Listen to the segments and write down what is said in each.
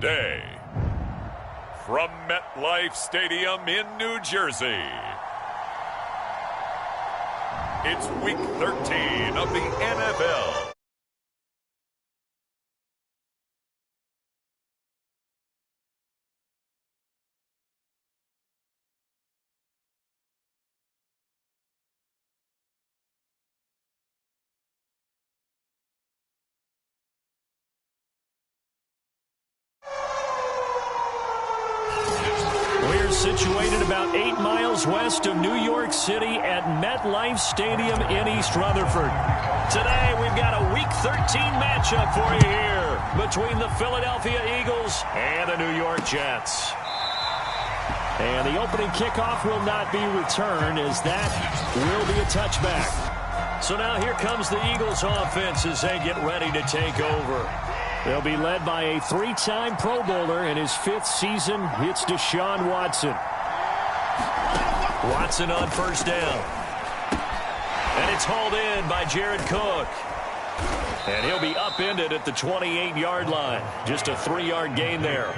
today, from MetLife Stadium in New Jersey, it's Week 13 of the NFL. Situated about 8 miles west of New York City at MetLife Stadium in East Rutherford. Today, we've got a Week 13 matchup for you here between the Philadelphia Eagles and the New York Jets. And the opening kickoff will not be returned, as that will be a touchback. So now here comes the Eagles offense as they get ready to take over. They'll be led by a 3-time Pro Bowler in his 5th season. It's Deshaun Watson. Watson on first down. And it's hauled in by Jared Cook. And he'll be upended at the 28-yard line. Just a 3-yard gain there.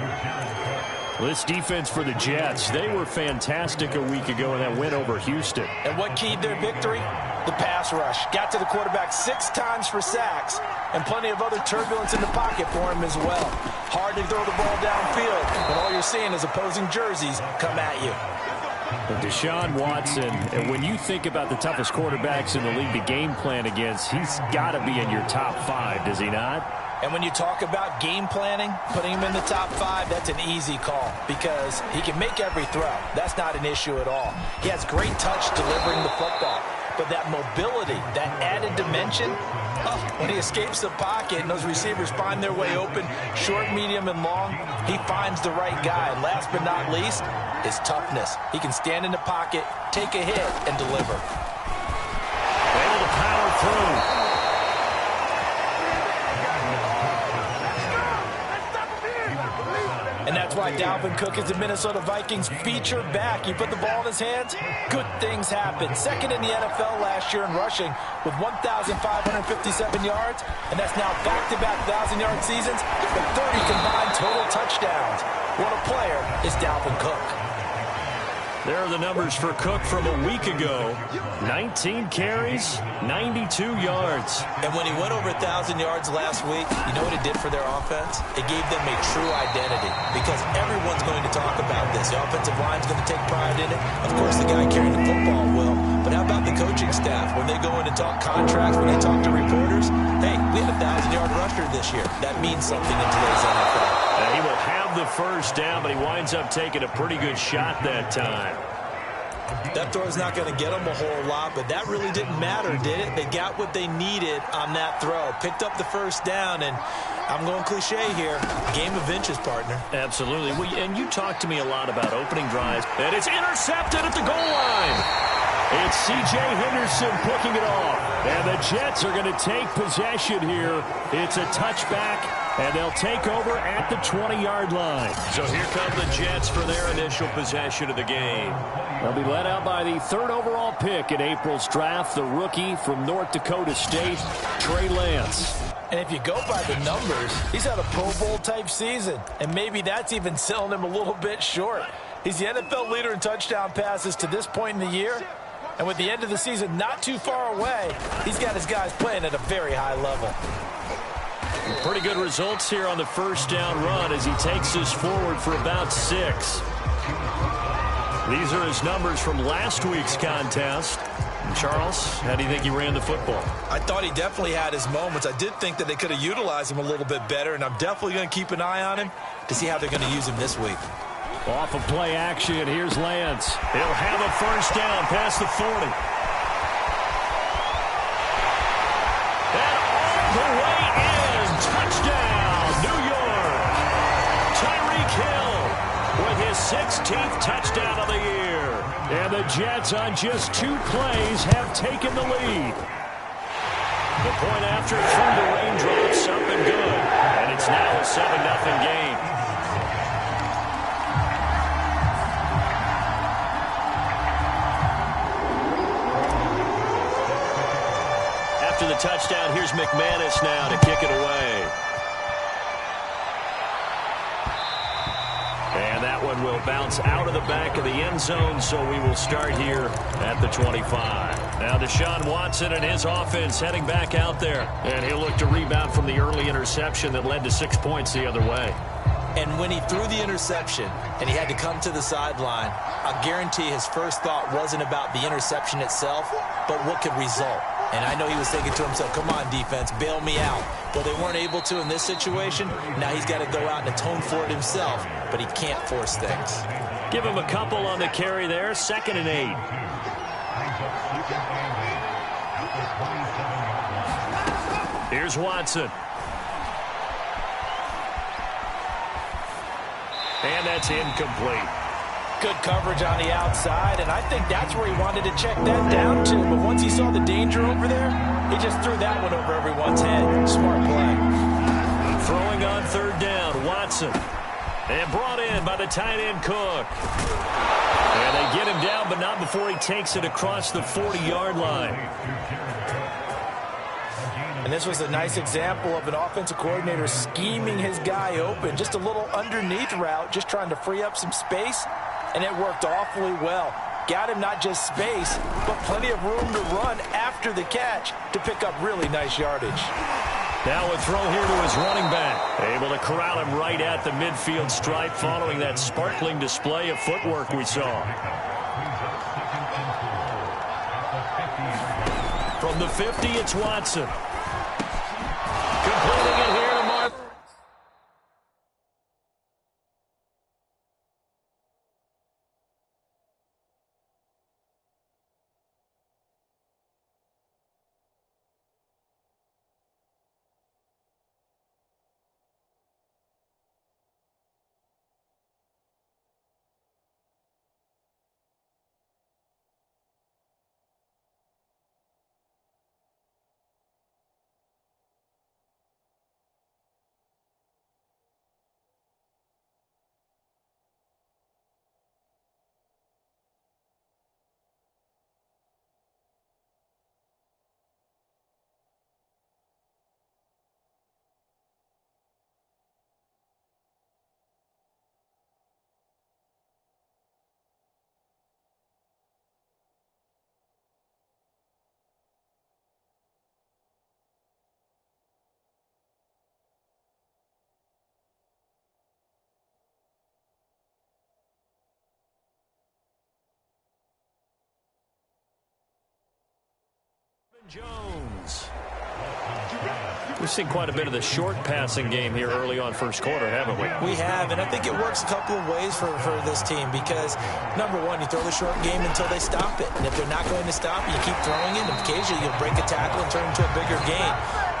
This defense for the Jets, they were fantastic a week ago in that win over Houston. And what keyed their victory? The pass rush. Got to the quarterback 6 times for sacks, and plenty of other turbulence in the pocket for him as well. Hard to throw the ball downfield, and all you're seeing is opposing jerseys come at you. And Deshaun Watson, and when you think about the toughest quarterbacks in the league to game plan against, he's got to be in your top 5, does he not? And when you talk about game planning, putting him in the top 5, that's an easy call because he can make every throw. That's not an issue at all. He has great touch delivering the football. But that mobility, that added dimension, when he escapes the pocket and those receivers find their way open, short, medium, and long, he finds the right guy. And last but not least, his toughness. He can stand in the pocket, take a hit, and deliver. Able to power through. And that's why Dalvin Cook is the Minnesota Vikings feature back. You put the ball in his hands, good things happen. Second in the NFL last year in rushing with 1,557 yards, and that's now back-to-back 1,000-yard seasons with 30 combined total touchdowns. What a player is Dalvin Cook. There are the numbers for Cook from a week ago. 19 carries, 92 yards. And when he went over 1,000 yards last week, you know what it did for their offense? It gave them a true identity because everyone's going to talk about this. The offensive line's going to take pride in it. Of course, the guy carrying the football will. But how about the coaching staff? When they go in and talk contracts, when they talk to reporters, hey, we had a 1,000-yard rusher this year. That means something in today's NFL. He will have the first down, but he winds up taking a pretty good shot that time. That throw's not going to get them a whole lot, but that really didn't matter, did it? They got what they needed on that throw. Picked up the first down, and I'm going cliche here. Game of inches, partner. Absolutely. And you talked to me a lot about opening drives, and it's intercepted at the goal line. It's C.J. Henderson picking it off. And the Jets are going to take possession here. It's a touchback, and they'll take over at the 20-yard line. So here come the Jets for their initial possession of the game. They'll be led out by the 3rd overall pick in April's draft, the rookie from North Dakota State, Trey Lance. And if you go by the numbers, he's had a Pro Bowl-type season, and maybe that's even selling him a little bit short. He's the NFL leader in touchdown passes to this point in the year. And with the end of the season not too far away, he's got his guys playing at a very high level. Pretty good results here on the first down run as he takes us forward for about 6. These are his numbers from last week's contest. Charles, how do you think he ran the football? I thought he definitely had his moments. I did think that they could have utilized him a little bit better, and I'm definitely going to keep an eye on him to see how they're going to use him this week. Off of play action, here's Lance. He'll have a first down past the 40. And all the way in, touchdown, New York. Tyreek Hill with his 16th touchdown of the year. And the Jets on just 2 plays have taken the lead. The point after through the raindrops, up and good. And it's now a 7-0 game. After the touchdown, here's McManus now to kick it away. And that one will bounce out of the back of the end zone, so we will start here at the 25. Now Deshaun Watson and his offense heading back out there. And he'll look to rebound from the early interception that led to 6 points the other way. And when he threw the interception and he had to come to the sideline, I guarantee his first thought wasn't about the interception itself, but what could result. And I know he was thinking to himself, come on, defense, bail me out. Well, they weren't able to in this situation. Now he's got to go out and atone for it himself, but he can't force things. Give him a couple on the carry there, 2nd and 8. Here's Watson. And that's incomplete. Good coverage on the outside, and I think that's where he wanted to check that down to. But once he saw the danger over there, he just threw that one over everyone's head. Smart play. Throwing on 3rd down, Watson. And brought in by the tight end Cook. And they get him down, but not before he takes it across the 40-yard line. And this was a nice example of an offensive coordinator scheming his guy open. Just a little underneath route, just trying to free up some space, and it worked awfully well. Got him not just space, but plenty of room to run after the catch to pick up really nice yardage. Now a throw here to his running back. Able to corral him right at the midfield stripe following that sparkling display of footwork we saw. From the 50, it's Watson. Completing it here to Mark. Jones. We've seen quite a bit of the short passing game here early on first quarter, haven't we? We have, and I think it works a couple of ways for this team because, number one, you throw the short game until they stop it. And if they're not going to stop it, you keep throwing it, and occasionally you'll break a tackle and turn it into a bigger gain.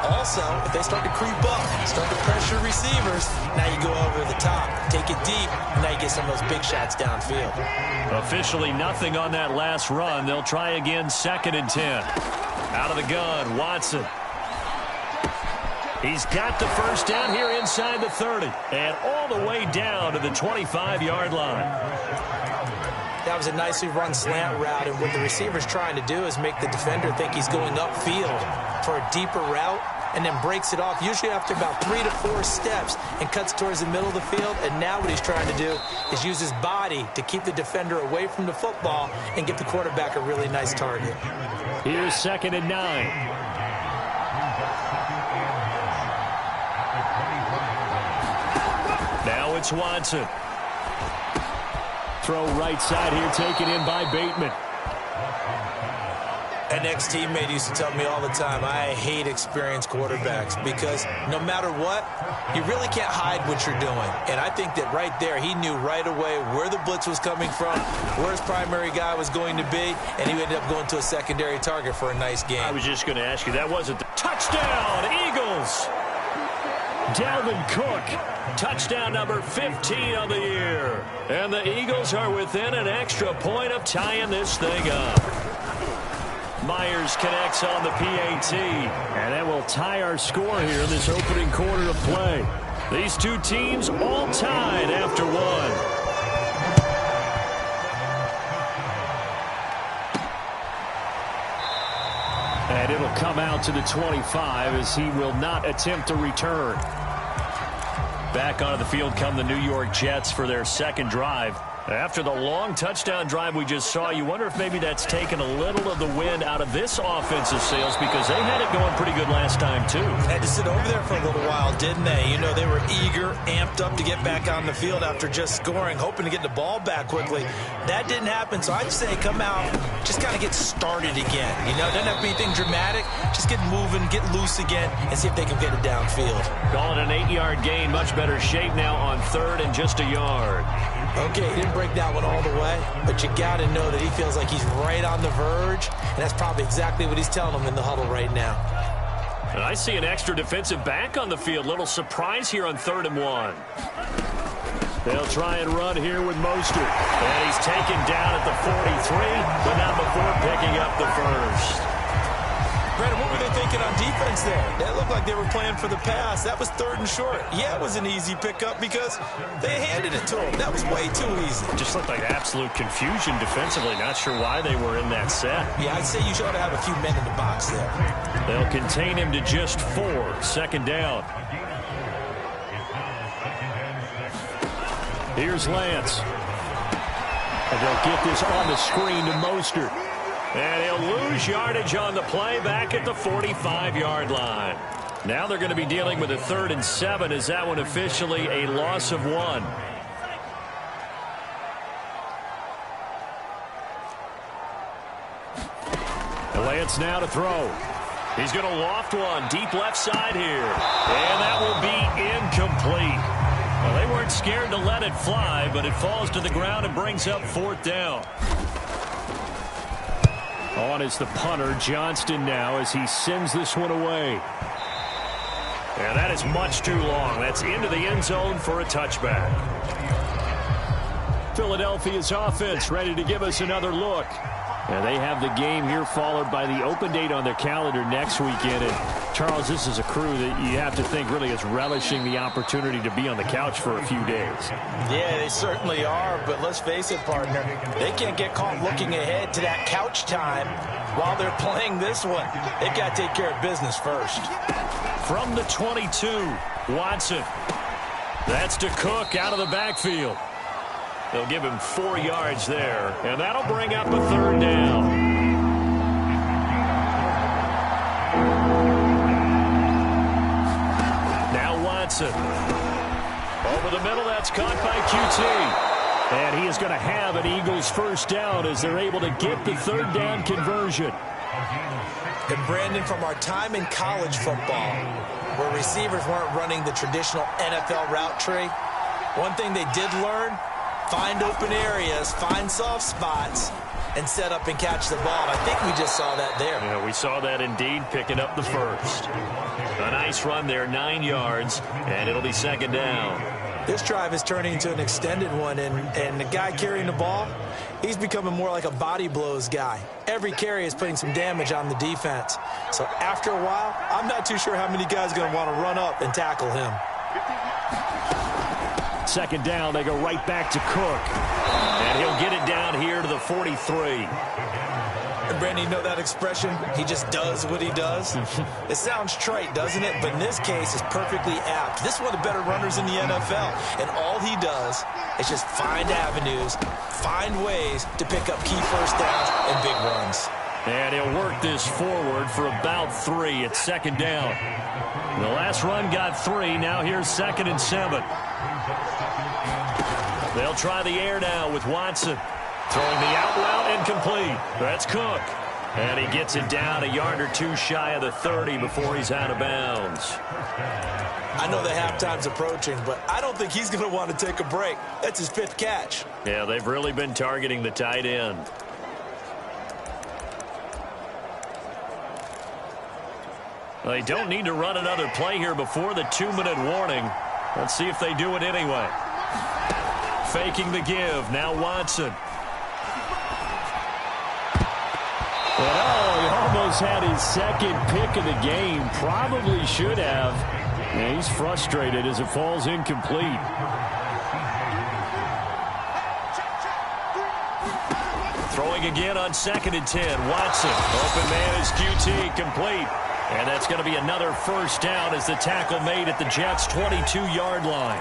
Also, if they start to creep up, start to pressure receivers, now you go over the top, take it deep, and now you get some of those big shots downfield. Officially nothing on that last run. They'll try again, 2nd and 10. Out of the gun, Watson. He's got the first down here inside the 30. And all the way down to the 25-yard line. That was a nicely run slant route, and what the receiver's trying to do is make the defender think he's going upfield for a deeper route, and then breaks it off, usually after about 3 to 4 steps, and cuts towards the middle of the field. And now what he's trying to do is use his body to keep the defender away from the football and give the quarterback a really nice target. Here's 2nd and 9. Now it's Watson. Throw right side here, taken in by Bateman. An ex-teammate used to tell me all the time, I hate experienced quarterbacks because no matter what, you really can't hide what you're doing. And I think that right there, he knew right away where the blitz was coming from, where his primary guy was going to be, and he ended up going to a secondary target for a nice game. I was just going to ask you, that wasn't the touchdown, Eagles! Dalvin Cook, touchdown number 15 on the year. And the Eagles are within an extra point of tying this thing up. Myers connects on the PAT, and that will tie our score here in this opening quarter of play. These two teams all tied after one. And it'll come out to the 25 as he will not attempt to return. Back onto the field come the New York Jets for their second drive. After the long touchdown drive we just saw, you wonder if maybe that's taken a little of the wind out of this offensive sails, because they had it going pretty good last time, too. Had to sit over there for a little while, didn't they? You know, they were eager, amped up to get back on the field after just scoring, hoping to get the ball back quickly. That didn't happen, so I'd say come out, just kind of get started again. You know, doesn't have to be anything dramatic. Just get moving, get loose again, and see if they can get it downfield. Call it an 8-yard gain. Much better shape now on third and just a yard. Okay, he didn't break that one all the way, but you got to know that he feels like he's right on the verge, and that's probably exactly what he's telling them in the huddle right now. And I see an extra defensive back on the field. Little surprise here on 3rd and 1. They'll try and run here with Mostert. And he's taken down at the 43, but not before picking up the first. Brandon, what were they thinking on defense there? That looked like they were playing for the pass. That was 3rd and short. Yeah, it was an easy pickup because they handed it to him. That was way too easy. Just looked like absolute confusion defensively. Not sure why they were in that set. Yeah, I'd say you should have a few men in the box there. They'll contain him to just 4. 2nd down. Here's Lance. And they'll get this on the screen to Mostert. And he'll lose yardage on the play back at the 45-yard line. Now they're going to be dealing with a 3rd and 7. Is that one officially a loss of 1? Lance now to throw. He's going to loft one deep left side here. And that will be incomplete. Well, they weren't scared to let it fly, but it falls to the ground and brings up 4th down. On is the punter, Johnston, now as he sends this one away. And that is much too long. That's into the end zone for a touchback. Philadelphia's offense ready to give us another look. And they have the game here followed by the open date on their calendar next weekend. And Charles, this is a crew that you have to think really is relishing the opportunity to be on the couch for a few days. Yeah, they certainly are, but let's face it, partner, they can't get caught looking ahead to that couch time while they're playing this one. They've got to take care of business first. From the 22, Watson. That's to Cook out of the backfield. They'll give him 4 yards there, and that'll bring up a 3rd down. Now Watson. Over the middle, that's caught by QT. And he is going to have an Eagles first down as they're able to get the 3rd down conversion. And Brandon, from our time in college football, where receivers weren't running the traditional NFL route tree, one thing they did learn: find open areas, find soft spots, and set up and catch the ball. I think we just saw that there. Yeah, we saw that indeed, picking up the first. A nice run there, 9 yards, and it'll be 2nd down. This drive is turning into an extended one, and the guy carrying the ball, he's becoming more like a body blows guy. Every carry is putting some damage on the defense. So after a while, I'm not too sure how many guys are going to want to run up and tackle him. 2nd down, they go right back to Cook. And he'll get it down here to the 43. And Brandon, you know that expression? He just does what he does. It sounds trite, doesn't it? But in this case, it's perfectly apt. This is one of the better runners in the NFL. And all he does is just find avenues, find ways to pick up key first downs and big runs. And he'll work this forward for about 3 at 2nd down. The last run got 3. Now here's 2nd and 7. They'll try the air now with Watson. Throwing the out route incomplete. That's Cook. And he gets it down a yard or 2 shy of the 30 before he's out of bounds. I know the halftime's approaching, but I don't think he's going to want to take a break. That's his 5th catch. Yeah, they've really been targeting the tight end. They don't need to run another play here before the 2-minute warning. Let's see if they do it anyway. Faking the give. Now Watson. And he almost had his 2nd pick of the game. Probably should have. And he's frustrated as it falls incomplete. Throwing again on 2nd and 10. Watson. Open man is QT. Complete. And that's going to be another first down as the tackle made at the Jets' 22-yard line.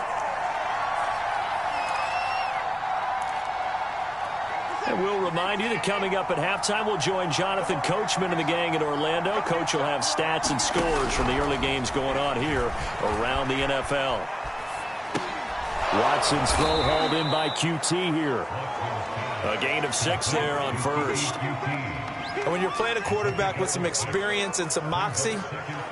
And we'll remind you that coming up at halftime, we'll join Jonathan Coachman and the gang in Orlando. Coach will have stats and scores from the early games going on here around the NFL. Watson's throw hauled in by QT here. A gain of 6 there on first. And when you're playing a quarterback with some experience and some moxie,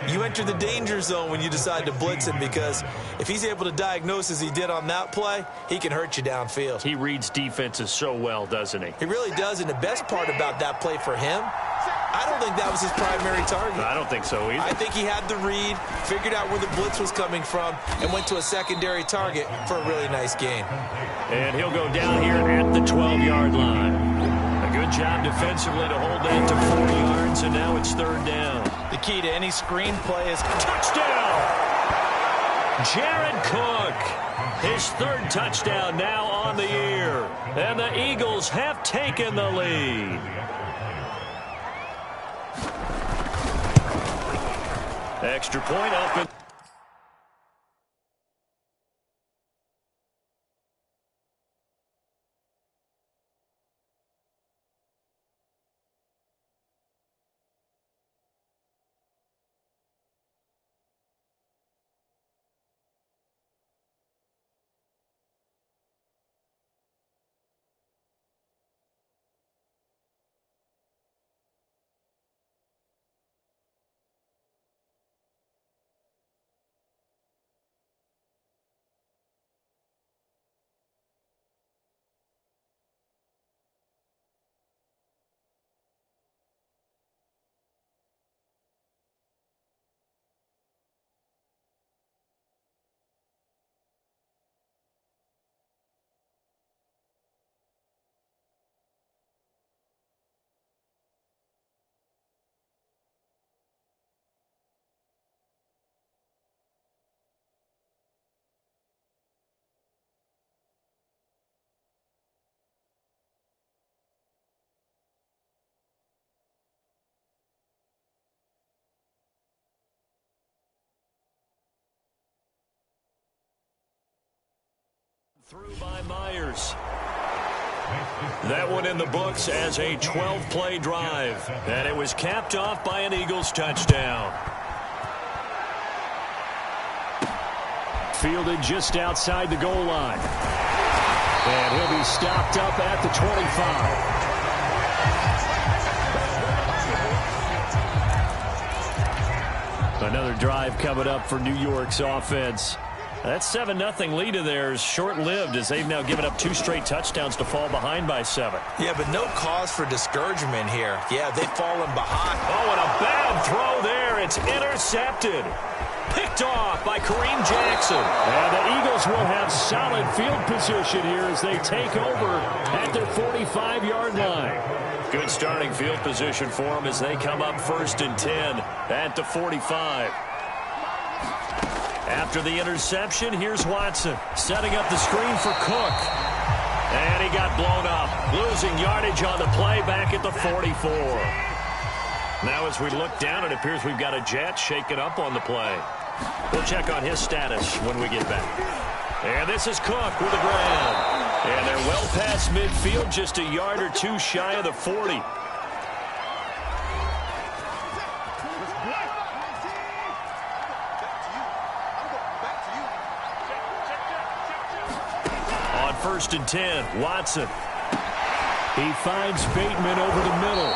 you enter the danger zone when you decide to blitz him, because if he's able to diagnose as he did on that play, he can hurt you downfield. He reads defenses so well, doesn't he? He really does, and the best part about that play for him, I don't think that was his primary target. I don't think so either. I think he had the read, figured out where the blitz was coming from, and went to a secondary target for a really nice gain. And he'll go down here at the 12-yard line. A good job defensively to hold that to 40 yards, and now it's third down. The key to any screen play is touchdown! Jared Cook, his third touchdown now on the year. And the Eagles have taken the lead. Extra point up and through by Myers. That one in the books as a 12-play drive. And it was capped off by an Eagles touchdown. Fielded just outside the goal line. And he'll be stopped up at the 25. Another drive coming up for New York's offense. That 7-0 lead of theirs short-lived, as they've now given up 2 straight touchdowns to fall behind by 7. Yeah, but no cause for discouragement here. Yeah, they've fallen behind. Oh, and a bad throw there. It's intercepted. Picked off by Kareem Jackson. And the Eagles will have solid field position here as they take over at their 45-yard line. Good starting field position for them as they come up 1st and 10 at the 45. After the interception, here's Watson setting up the screen for Cook. And he got blown up, losing yardage on the play back at the 44. Now as we look down, it appears we've got a Jet shaken up on the play. We'll check on his status when we get back. And this is Cook with a grab. And they're well past midfield, just a yard or 2 shy of the 40. On 1st and 10, Watson. He finds Bateman over the middle.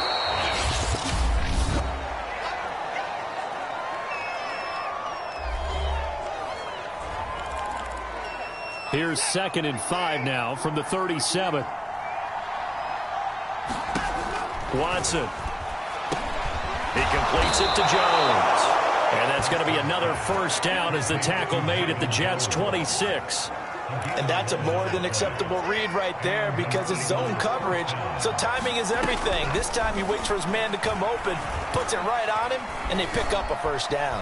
Here's 2nd and 5 now from the 37. Watson. He completes it to Jones. And that's going to be another first down as the tackle made at the Jets' 26. And that's a more than acceptable read right there because it's zone coverage, so timing is everything. This time he waits for his man to come open, puts it right on him, and they pick up a first down.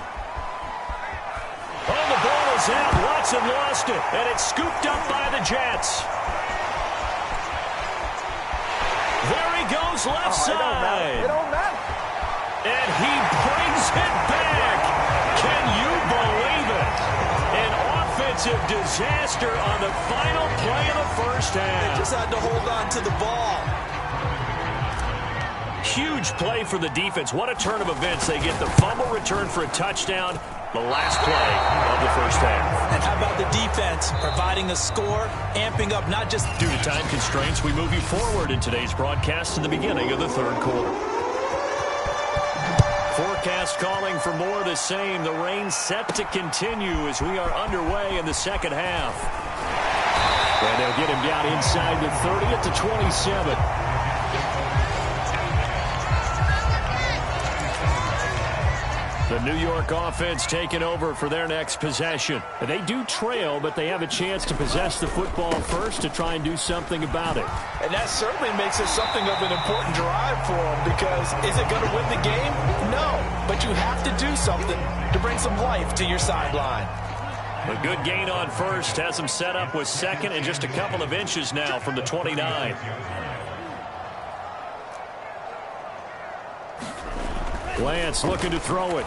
Oh, the ball is out. Watson lost it, and it's scooped up by the Jets. There he goes left side. It don't matter. And he brings it back. Can you believe it? An defensive disaster on the final play of the first half. They just had to hold on to the ball. Huge play for the defense. What a turn of events. They get the fumble return for a touchdown. The last play of the first half. And how about the defense providing a score, amping up not just... Due to time constraints, we move you forward in today's broadcast to the beginning of the third quarter. Forecast calling for more of the same. The rain set to continue as we are underway in the second half. And they'll get him down inside the 30 at the 27. The New York offense taking over for their next possession. They do trail, but they have a chance to possess the football first to try and do something about it. And that certainly makes it something of an important drive for them, because is it going to win the game? No, but you have to do something to bring some life to your sideline. A good gain on first has them set up with second and just a couple of inches now from the 29. Lance looking to throw it.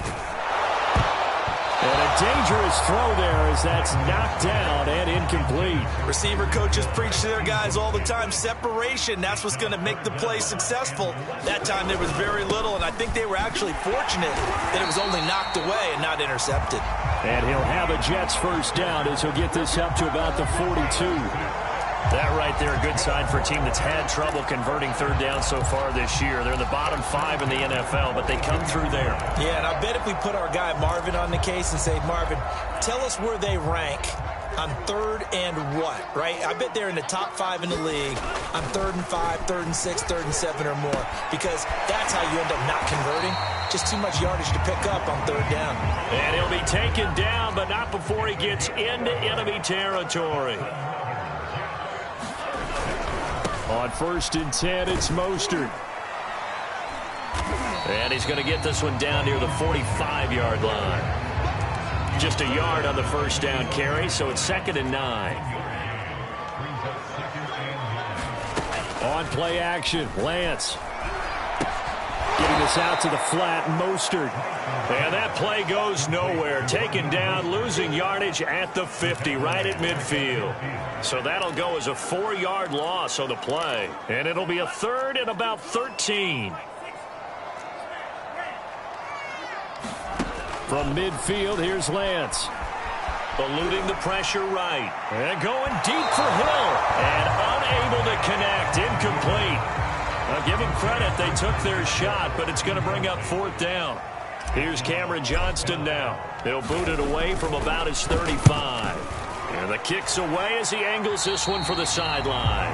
And a dangerous throw there as that's knocked down and incomplete. Receiver coaches preach to their guys all the time. Separation, that's what's going to make the play successful. That time there was very little, and I think they were actually fortunate that it was only knocked away and not intercepted. And he'll have a Jets first down as he'll get this up to about the 42. That right there, a good sign for a team that's had trouble converting third down so far this year. They're in the bottom 5 in the NFL, but they come through there. Yeah, and I bet if we put our guy Marvin on the case and say, Marvin, tell us where they rank on third and what, right? I bet they're in the top 5 in the league on 3rd and 5, 3rd and 6, 3rd and 7 or more, because that's how you end up not converting. Just too much yardage to pick up on third down. And he'll be taken down, but not before he gets into enemy territory. On 1st and 10, it's Mostert. And he's going to get this one down near the 45-yard line. Just a yard on the first down carry, so it's 2nd and 9. On play action, Lance. Getting this out to the flat, Mostert. And that play goes nowhere. Taken down, losing yardage at the 50, right at midfield. So that'll go as a 4-yard loss on the play. And it'll be a 3rd and about 13. From midfield, here's Lance. Eluding the pressure right. And going deep for Hill. And unable to connect. Incomplete. I'll give them credit. They took their shot, but it's going to bring up 4th down. Here's Cameron Johnston now. They'll boot it away from about his 35. And the kick's away as he angles this one for the sideline.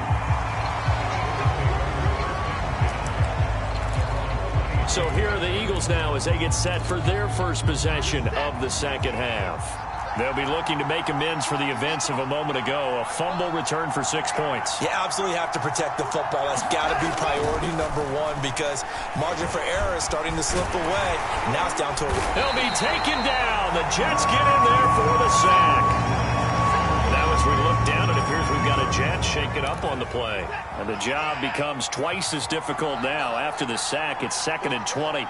So here are the Eagles now as they get set for their first possession of the second half. They'll be looking to make amends for the events of a moment ago. A fumble return for 6 points. You absolutely have to protect the football. That's got to be priority number 1, because margin for error is starting to slip away. Now it's down to They'll be taken down. The Jets get in there for the sack. Now as we look down, it appears we've got a Jet shaken up on the play. And the job becomes twice as difficult now. After the sack, it's 2nd and 20.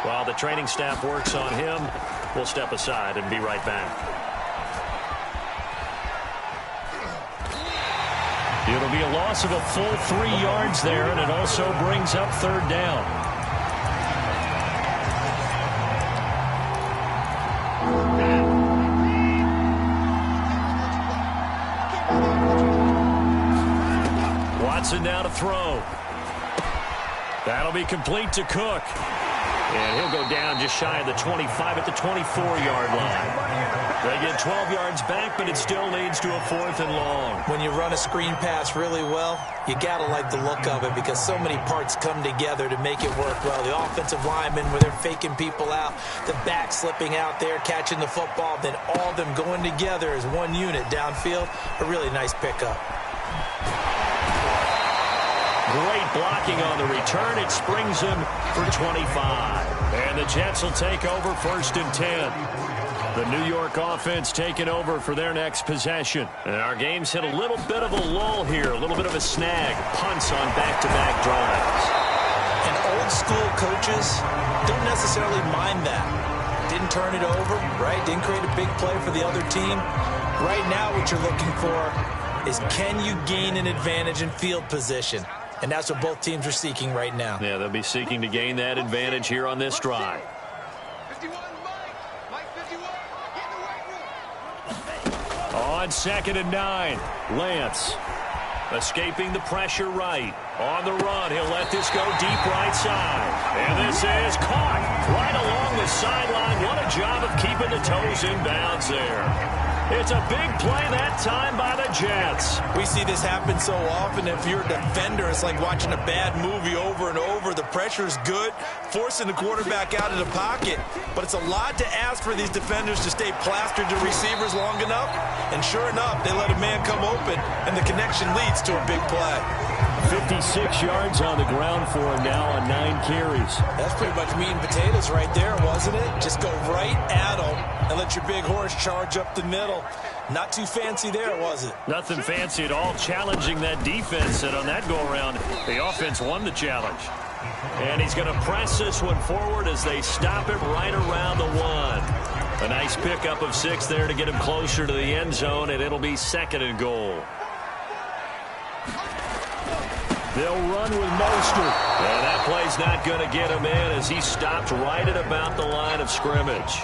While the training staff works on him, we'll step aside and be right back. It'll be a loss of a full 3 yards there, and it also brings up 3rd down. Watson now to throw. That'll be complete to Cook. And he'll go down just shy of the 25 at the 24-yard line. They get 12 yards back, but it still leads to a 4th and long. When you run a screen pass really well, you got to like the look of it, because so many parts come together to make it work well. The offensive linemen, where they're faking people out, the back slipping out there, catching the football, then all of them going together as one unit downfield. A really nice pickup. Great blocking on the return. It springs him for 25. And the Jets will take over 1st and 10. The New York offense taking over for their next possession. And our game's hit a little bit of a lull here, a little bit of a snag. Punts on back-to-back drives. And old-school coaches don't necessarily mind that. Didn't turn it over, right? Didn't create a big play for the other team. Right now what you're looking for is, can you gain an advantage in field position? And that's what both teams are seeking right now. Yeah, they'll be seeking to gain that advantage here on this drive. On 2nd and 9, Lance escaping the pressure right. On the run, he'll let this go deep right side. And this is caught right along the sideline. What a job of keeping the toes in bounds there. It's a big play that time by the Jets. We see this happen so often. If you're a defender, it's like watching a bad movie over and over. The pressure is good, forcing the quarterback out of the pocket. But it's a lot to ask for these defenders to stay plastered to receivers long enough. And sure enough, they let a man come open, and the connection leads to a big play. 56 yards on the ground for him now on 9 carries. That's pretty much meat and potatoes right there, wasn't it? Just go right at him and let your big horse charge up the middle. Not too fancy there, was it? Nothing fancy at all, challenging that defense. And on that go-around, the offense won the challenge. And he's going to press this one forward as they stop it right around the 1. A nice pickup of 6 there to get him closer to the end zone, and it'll be 2nd and goal. They'll run with Mostert. And that play's not going to get him in as he stopped right at about the line of scrimmage.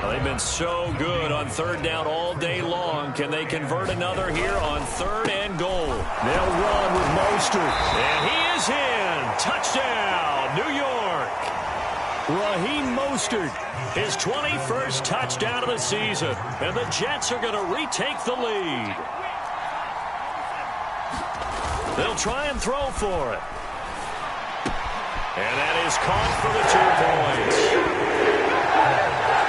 Well, they've been so good on 3rd down all day long. Can they convert another here on 3rd and goal? They'll run with Mostert. And he is in. Touchdown, New York. Raheem Mostert, his 21st touchdown of the season. And the Jets are going to retake the lead. They'll try and throw for it. And that is caught for the 2 points.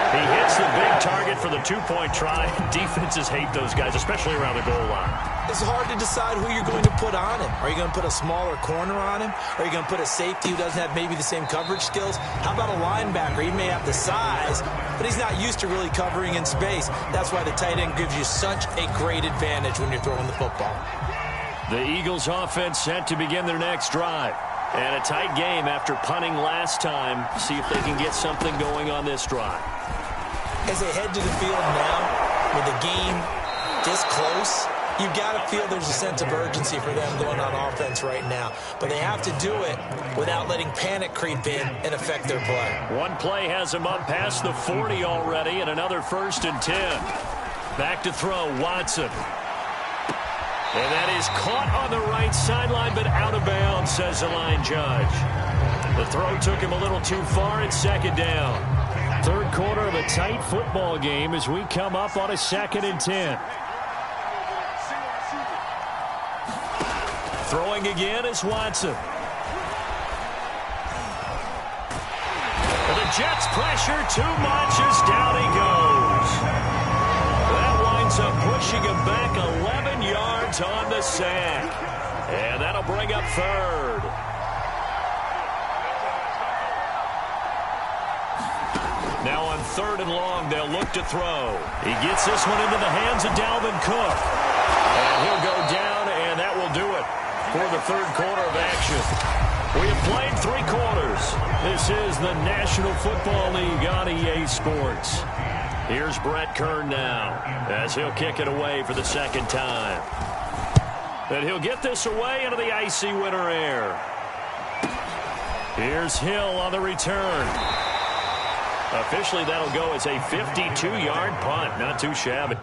He hits the big target for the 2-point try. Defenses hate those guys, especially around the goal line. It's hard to decide who you're going to put on him. Are you going to put a smaller corner on him? Are you going to put a safety who doesn't have maybe the same coverage skills? How about a linebacker? He may have the size, but he's not used to really covering in space. That's why the tight end gives you such a great advantage when you're throwing the football. The Eagles offense set to begin their next drive. And a tight game after punting last time. See if they can get something going on this drive. As they head to the field now, with the game this close, you've got to feel there's a sense of urgency for them going on offense right now. But they have to do it without letting panic creep in and affect their play. One play has them up past the 40 already, and another 1st and 10. Back to throw, Watson. And that is caught on the right sideline, but out of bounds, says the line judge. The throw took him a little too far. It's 2nd down. 3rd quarter of a tight football game as we come up on a 2nd and 10. Throwing again is Watson. And the Jets pressure too much as down he goes. That winds up pushing him back 11 yards on the sack. And that'll bring up 3rd. Now on 3rd and long, they'll look to throw. He gets this one into the hands of Dalvin Cook. And he'll go down, and that will do it for the 3rd quarter of action. We have played 3 quarters. This is the National Football League on EA Sports. Here's Brett Kern now as he'll kick it away for the 2nd time. And he'll get this away into the icy winter air. Here's Hill on the return. Officially, that'll go as a 52-yard punt. Not too shabby.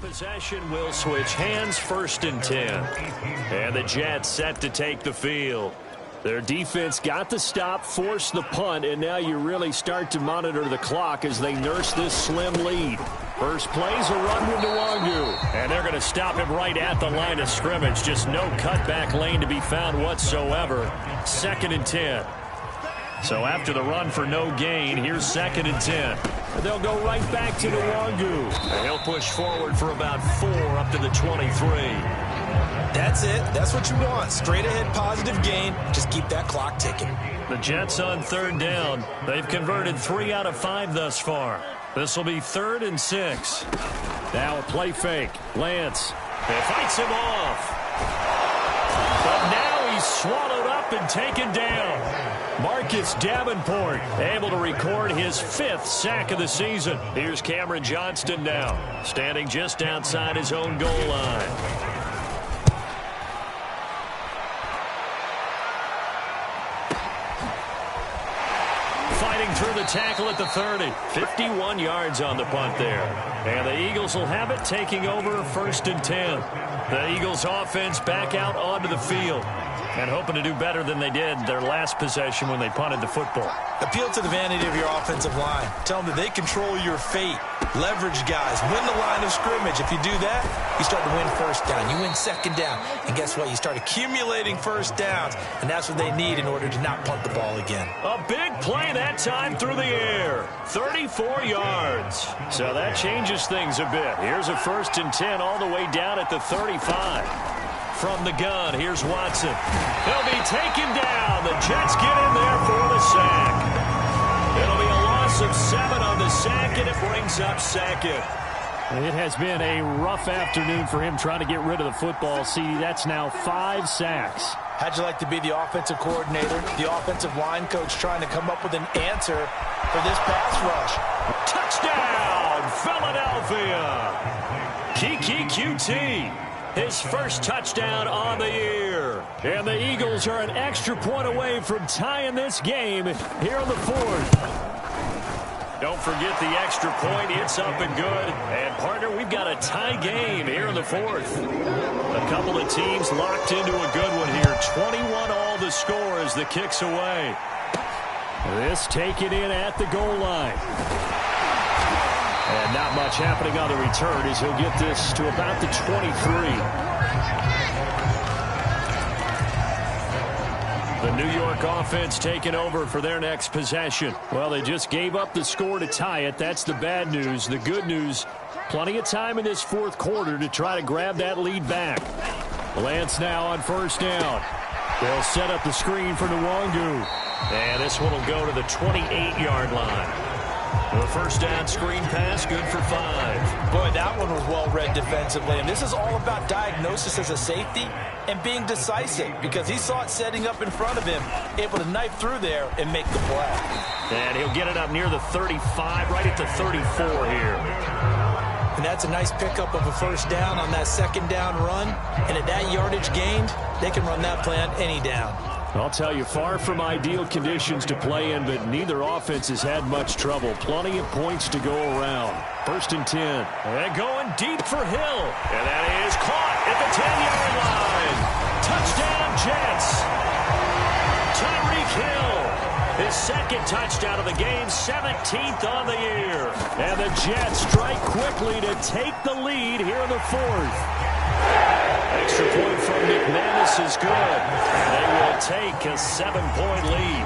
Possession will switch hands, 1st and 10. And the Jets set to take the field. Their defense got the stop, forced the punt, and now you really start to monitor the clock as they nurse this slim lead. First play's a run with Nwangu. And they're going to stop him right at the line of scrimmage. Just no cutback lane to be found whatsoever. 2nd and 10. So after the run for no gain, here's 2nd and 10. They'll go right back to Nwangu. And he'll push forward for about 4 up to the 23. That's it. That's what you want. Straight ahead positive gain. Just keep that clock ticking. The Jets on 3rd down. They've converted 3 out of 5 thus far. This will be 3rd and 6. Now a play fake. Lance. He fights him off. But now he's swallowed up and taken down. Marcus Davenport able to record his 5th sack of the season. Here's Cameron Johnston now, standing just outside his own goal line. Fighting through the tackle at the 30. 51 yards on the punt there. And the Eagles will have it, taking over 1st and 10. The Eagles offense back out onto the field. And hoping to do better than they did their last possession when they punted the football. Appeal to the vanity of your offensive line. Tell them that they control your fate. Leverage guys. Win the line of scrimmage. If you do that, you start to win 1st down. You win 2nd down. And guess what? You start accumulating 1st downs. And that's what they need in order to not punt the ball again. A big play that time through the air. 34 yards. So that changes things a bit. Here's a 1st and 10 all the way down at the 35. From the gun, here's Watson. He'll be taken down. The Jets get in there for the sack. It'll be a loss of 7 on the sack, and it brings up 2nd. It has been a rough afternoon for him trying to get rid of the football. CD, that's now 5 sacks. How'd you like to be the offensive coordinator, the offensive line coach trying to come up with an answer for this pass rush? Touchdown, Philadelphia. Keke QT. His 1st touchdown on the year. And the Eagles are an extra point away from tying this game here on the 4th. Don't forget the extra point. It's up and good. And, partner, we've got a tie game here in the 4th. A couple of teams locked into a good one here. 21 all the score as the kick's away. This taken in at the goal line. And not much happening on the return as he'll get this to about the 23. The New York offense taking over for their next possession. Well, they just gave up the score to tie it. That's the bad news. The good news, plenty of time in this 4th quarter to try to grab that lead back. Lance now on 1st down. They'll set up the screen for Nwangu. And this one will go to the 28-yard line. The 1st down screen pass, good for 5. Boy, that one was well read defensively. And this is all about diagnosis as a safety and being decisive, because he saw it setting up in front of him, able to knife through there and make the play. And he'll get it up near the 35, right at the 34 here. And that's a nice pickup of a 1st down on that 2nd down run. And at that yardage gained, they can run that play on any down. I'll tell you, far from ideal conditions to play in, but neither offense has had much trouble. Plenty of points to go around. 1st and 10. And going deep for Hill. And that is caught at the 10-yard line. Touchdown, Jets. Tyreek Hill. His 2nd touchdown of the game, 17th on the year. And the Jets strike quickly to take the lead here in the 4th. Extra point from McManus is good. They will take a 7-point lead.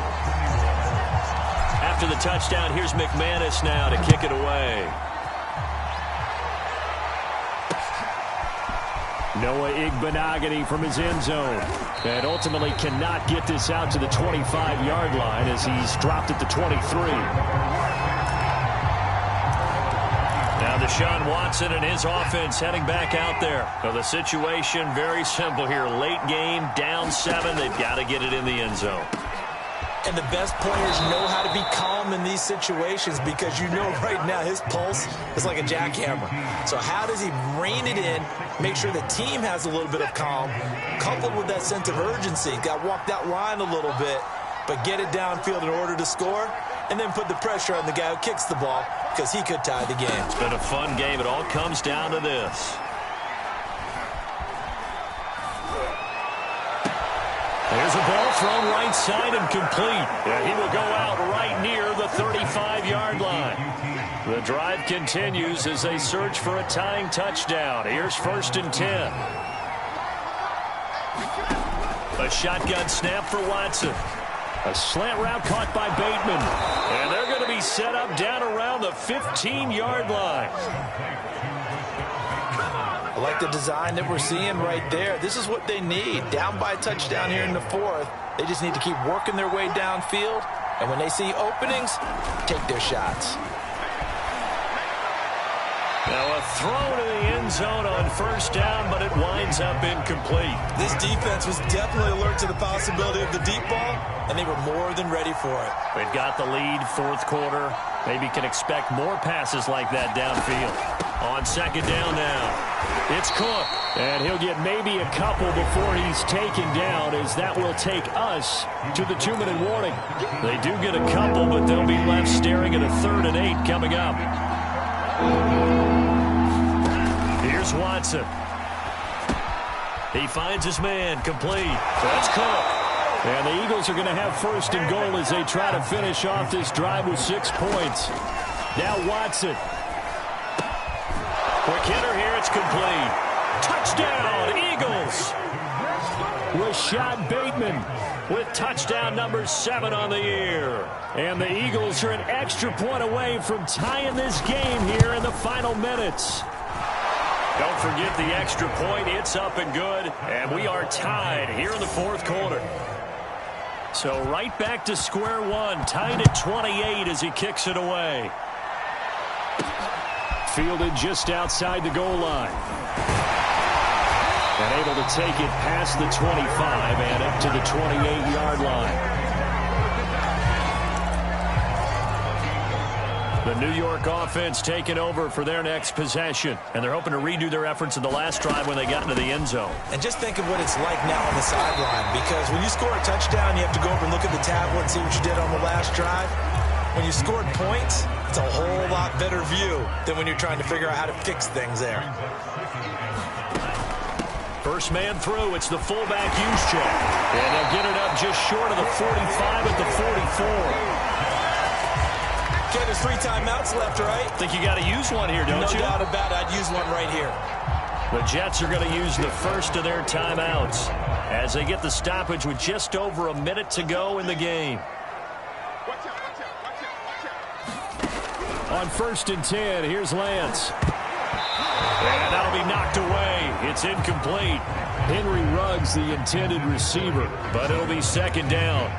After the touchdown, here's McManus now to kick it away. Noah Igbenogany from his end zone. And ultimately cannot get this out to the 25-yard line as he's dropped at the 23. Now Deshaun Watson and his offense heading back out there. So the situation very simple here. Late game, down 7. They've got to get it in the end zone. And the best players know how to be calm in these situations, because you know right now his pulse is like a jackhammer. So how does he rein it in, make sure the team has a little bit of calm, coupled with that sense of urgency? Got to walk that line a little bit, but get it downfield in order to score, and then put the pressure on the guy who kicks the ball because he could tie the game. It's been a fun game. It all comes down to this. There's a ball thrown right side and complete. And he will go out right near the 35-yard line. The drive continues as they search for a tying touchdown. Here's 1st and 10. A shotgun snap for Watson. A slant route caught by Bateman. And they're going to be set up down around the 15-yard line. I like the design that we're seeing right there. This is what they need. Down by a touchdown here in the 4th. They just need to keep working their way downfield. And when they see openings, take their shots. Now a throw to the end zone on 1st down, but it winds up incomplete. This defense was definitely alert to the possibility of the deep ball, and they were more than ready for it. They've got the lead, 4th quarter. Maybe can expect more passes like that downfield. On 2nd down now. It's Cook, and he'll get maybe a couple before he's taken down, as that will take us to the 2-minute warning. They do get a couple, but they'll be left staring at a 3rd and 8 coming up. Here's Watson. He finds his man, complete. That's Cook. And the Eagles are going to have 1st and goal as they try to finish off this drive with 6 points. Now Watson. Quick hitter here, it's complete. Touchdown, Eagles! Rashad Bateman with touchdown number 7 on the year. And the Eagles are an extra point away from tying this game here in the final minutes. Don't forget the extra point. It's up and good. And we are tied here in the 4th quarter. So right back to square one. Tied at 28 as he kicks it away. Fielded just outside the goal line. And able to take it past the 25 and up to the 28-yard line. The New York offense taking over for their next possession. And they're hoping to redo their efforts in the last drive when they got into the end zone. And just think of what it's like now on the sideline. Because when you score a touchdown, you have to go over and look at the tablet and see what you did on the last drive. When you scored points, it's a whole lot better view than when you're trying to figure out how to fix things there. First man through, it's the fullback Juszczyk. And they'll get it up just short of the 45 at the 44. Okay, there's 3 timeouts left, right? Think you got to use one here, don't you? No doubt about it. I'd use one right here. The Jets are going to use the first of their timeouts as they get the stoppage with just over a minute to go in the game. On 1st and 10, here's Lance. And that'll be knocked away. It's incomplete. Henry Ruggs, the intended receiver, but it'll be 2nd down.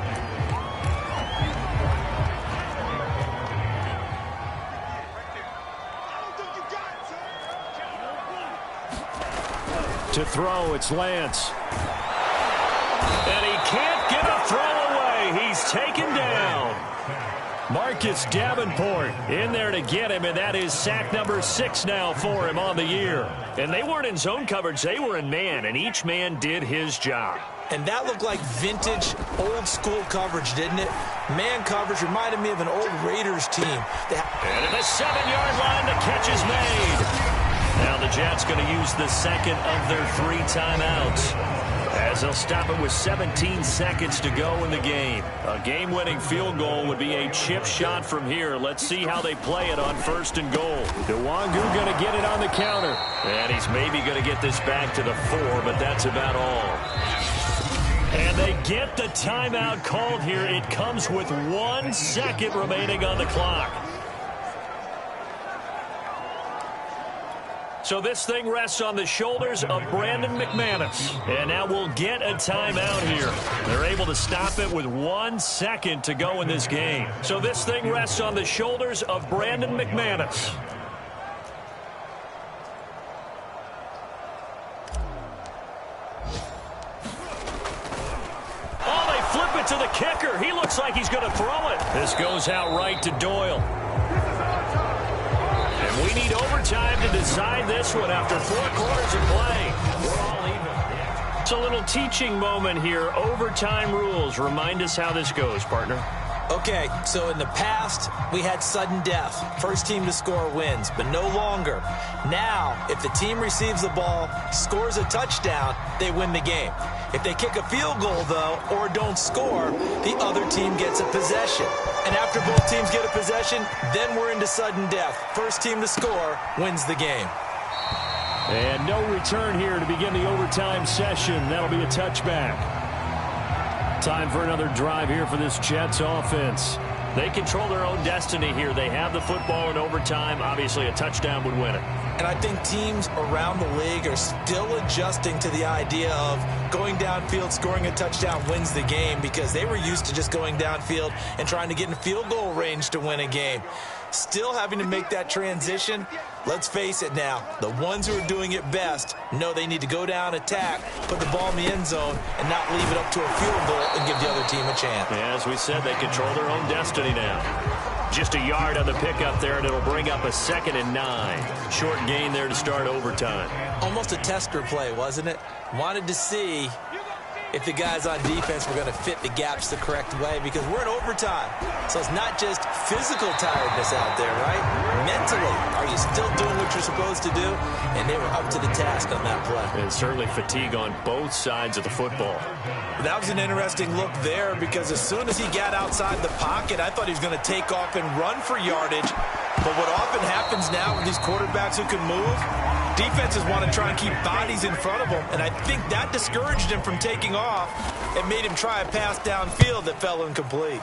To throw, it's Lance. And he can't get a throw away. He's taken down. Marcus Davenport in there to get him, and that is sack number 6 now for him on the year. And they weren't in zone coverage. They were in man, and each man did his job. And that looked like vintage, old-school coverage, didn't it? Man coverage reminded me of an old Raiders team. And at the 7-yard line, the catch is made. Now the Jets going to use the second of their 3 timeouts, as they'll stop it with 17 seconds to go in the game. A game-winning field goal would be a chip shot from here. Let's see how they play it on 1st and goal. Nwangu going to get it on the counter. And he's maybe going to get this back to the 4, but that's about all. And they get the timeout called here. It comes with 1 second remaining on the clock. So this thing rests on the shoulders of Brandon McManus. And now we'll get a timeout here. They're able to stop it with 1 second to go in this game. So this thing rests on the shoulders of Brandon McManus. Oh, they flip it to the kicker. He looks like he's going to throw it. This goes out right to Doyle. And we need overtime to decide this one after 4 quarters of play. We're all even. It's a little teaching moment here. Overtime rules. Remind us how this goes, partner. Okay, so in the past, we had sudden death. First team to score wins, but no longer. Now, if the team receives the ball, scores a touchdown, they win the game. If they kick a field goal, though, or don't score, the other team gets a possession. And after both teams get a possession, then we're into sudden death. First team to score wins the game. And no return here to begin the overtime session. That'll be a touchback. Time for another drive here for this Jets offense. They control their own destiny here. They have the football in overtime. Obviously, a touchdown would win it. And I think teams around the league are still adjusting to the idea of going downfield, scoring a touchdown wins the game, because they were used to just going downfield and trying to get in field goal range to win a game. Still having to make that transition. Let's face it now, the ones who are doing it best know they need to go down, attack, put the ball in the end zone, and not leave it up to a field goal and give the other team a chance. Yeah, as we said, they control their own destiny now. Just a yard on the pickup there, and it'll bring up a 2nd and 9. Short gain there to start overtime. Almost a tester play, wasn't it? Wanted to see if the guys on defense were going to fit the gaps the correct way, because we're in overtime. So it's not just physical tiredness out there, right? Mentally, are you still doing what you're supposed to do? And they were up to the task on that play. And certainly fatigue on both sides of the football. That was an interesting look there, because as soon as he got outside the pocket, I thought he was going to take off and run for yardage. But what often happens now with these quarterbacks who can move, defenses want to try and keep bodies in front of them, and I think that discouraged him from taking off and made him try a pass downfield that fell incomplete.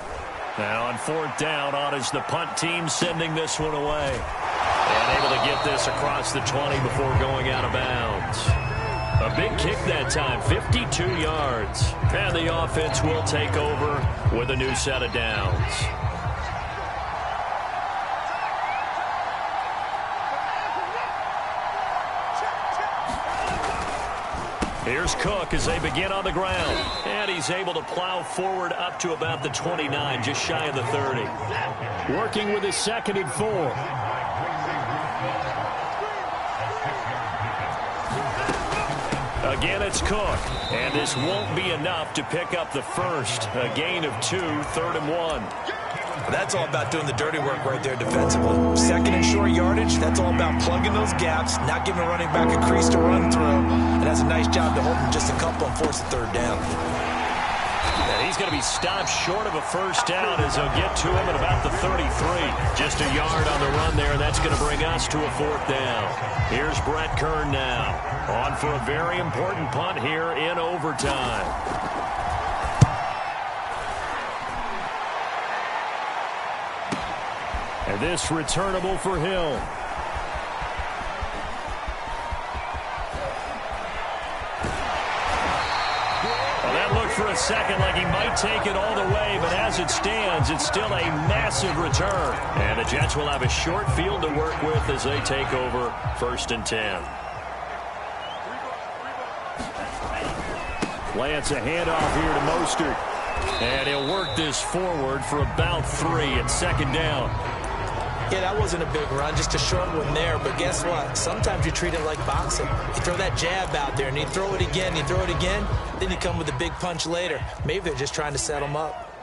Now on 4th down, on is the punt team sending this one away. And able to get this across the 20 before going out of bounds. A big kick that time, 52 yards. And the offense will take over with a new set of downs. Here's Cook as they begin on the ground. And he's able to plow forward up to about the 29, just shy of the 30. Working with his 2nd and 4. Again, it's Cook. And this won't be enough to pick up the first. A gain of 2, 3rd and 1. That's all about doing the dirty work right there defensively. 2nd and short yardage, that's all about plugging those gaps, not giving a running back a crease to run through, and has a nice job to hold him just a couple and force the 3rd down. And he's going to be stopped short of a first down as he'll get to him at about the 33. Just a yard on the run there, and that's going to bring us to a 4th down. Here's Brett Kern now, on for a very important punt here in overtime. And this returnable for Hill. Well, that looked for a second like he might take it all the way, but as it stands, it's still a massive return. And the Jets will have a short field to work with as they take over 1st and 10. Lance, a handoff here to Mostert. And he'll work this forward for about 3 at 2nd down. Yeah, that wasn't a big run, just a short one there. But guess what? Sometimes you treat it like boxing. You throw that jab out there, and you throw it again, then you come with a big punch later. Maybe they're just trying to set him up.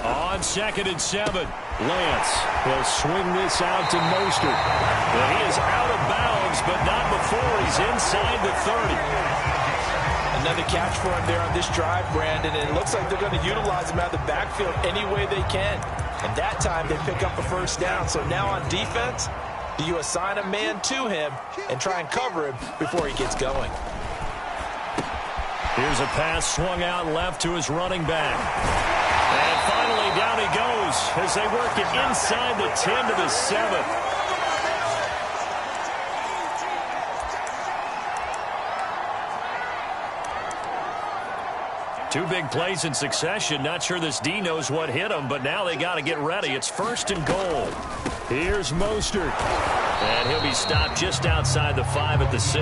On 2nd and 7, Lance will swing this out to Mostert. Well, he is out of bounds, but not before he's inside the 30. Another catch for him there on this drive, Brandon, and it looks like they're going to utilize him out of the backfield any way they can. And that time they pick up a first down. So now on defense, do you assign a man to him and try and cover him before he gets going? Here's a pass swung out left to his running back. And finally down he goes as they work it inside the 10 to the 7. Two big plays in succession. Not sure this D knows what hit him, but now they got to get ready. It's 1st and goal. Here's Mostert. And he'll be stopped just outside the 5 at the 6.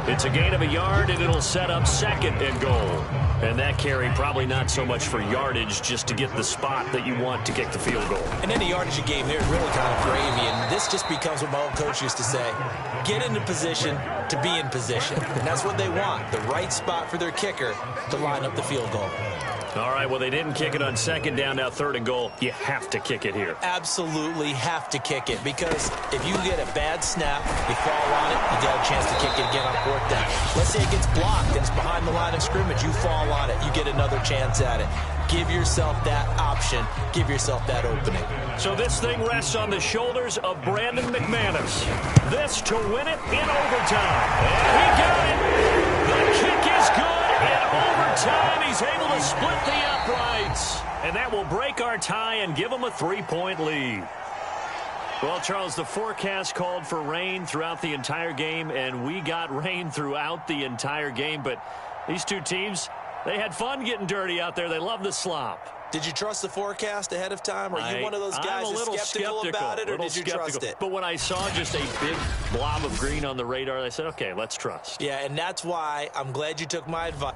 It's a gain of a yard, and it'll set up 2nd and goal. And that carry probably not so much for yardage, just to get the spot that you want to kick the field goal. And any yardage you gave there is really kind of gravy. And this just becomes what my old coach used to say: get into position to be in position. And that's what they want, the right spot for their kicker to line up the field goal. All right, well, they didn't kick it on 2nd down, now 3rd and goal. You have to kick it here. Absolutely have to kick it, because if you get a bad snap, you fall on it, you got a chance to kick it again on 4th down. Let's say it gets blocked and it's behind the line of scrimmage. You fall on it, you get another chance at it. Give yourself that option. Give yourself that opening. So this thing rests on the shoulders of Brandon McManus. This to win it in overtime. And he got it. The kick is good. In overtime, he's able to split the uprights. And that will break our tie and give him a 3-point lead. Well, Charles, the forecast called for rain throughout the entire game, and we got rain throughout the entire game. But these two teams, they had fun getting dirty out there. They love the slop. Did you trust the forecast ahead of time? Or are you one of those guys that's skeptical about it, or did you trust it? But when I saw just a big blob of green on the radar, I said, okay, let's trust. Yeah, and that's why I'm glad you took my advice.